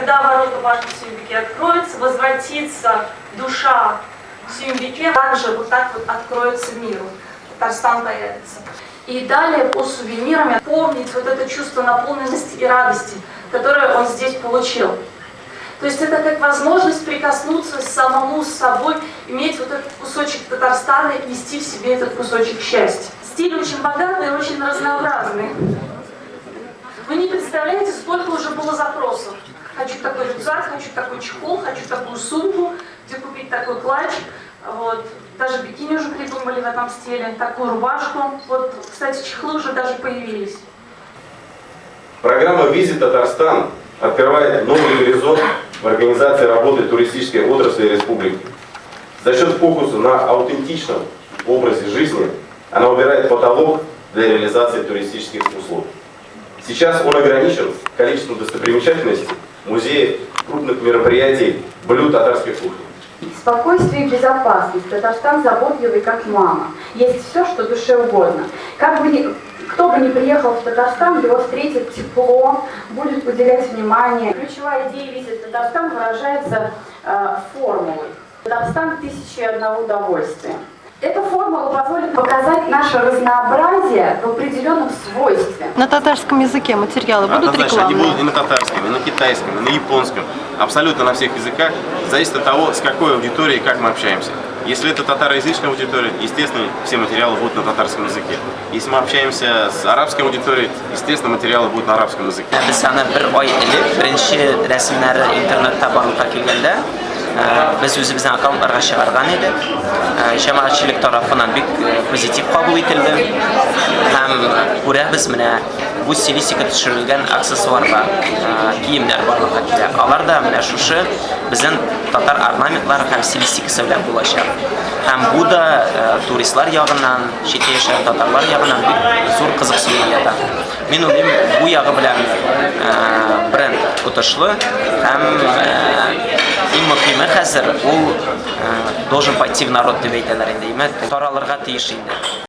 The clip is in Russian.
когда ворота башни Сюмбике откроются, возвратится душа Сюмбике, также вот так вот откроется миру. Татарстан появится. И далее по сувенирам помнить вот это чувство наполненности и радости, которое он здесь получил. То есть это как возможность прикоснуться самому с собой, иметь вот этот кусочек Татарстана и нести в себе этот кусочек счастья. Стиль очень богатый и очень разнообразный. Вы не представляете, сколько уже было запросов. Хочу такой рюкзак, хочу такой чехол, хочу такую сумку, где купить такой клатч. Вот. Даже бикини уже придумали в этом стиле, такую рубашку. Вот, кстати, чехлы уже даже появились. Программа «Визит Татарстан» открывает новый горизонт в организации работы туристической отрасли республики. За счет фокуса на аутентичном образе жизни она убирает потолок для реализации туристических услуг. Сейчас он ограничен количеством достопримечательностей, музеев, крупных мероприятий, блюд татарской кухни. Спокойствие и безопасность. Татарстан заботливый, как мама. Есть все, что душе угодно. Кто бы ни приехал в Татарстан, его встретит тепло, будет уделять внимание. Ключевая идея «Визит Татарстан» выражается формулой. Татарстан – 1001 удовольствия. Эта формула позволит показать наше разнообразие в определенном свойстве. На татарском языке материалы будут рекламные? Они будут и на татарском, и на китайском, и на японском. Абсолютно на всех языках. Зависит от того, с какой аудиторией и как мы общаемся. Если это татароязычная аудитория, естественно, все материалы будут на татарском языке. Если мы общаемся с арабской аудиторией, естественно, материалы будут на арабском языке. Biz o'zimizdan aqam irg'a chiqargan edik. Jamoatchilik tomonidan bek pozitiv qabul etildi. Ham ko'ramiz mana bu stilistika tushirilgan aksessuarlar, kiyimlar borliqqa keladi. Ularda mana shu bizning tatar ornamentlari ham stilistikasi bilan bo'lashadi. Ham bu da turistlar yog'idan, chet el yashagan tatarlar yog'idan zo'r qiziqchilik. Men o'ylayman, bu yog'i bilan brend o'tishli ham eng muhimi hozir u должен пойти в народ deb aytadilar endi. Tarallarga tegish endi.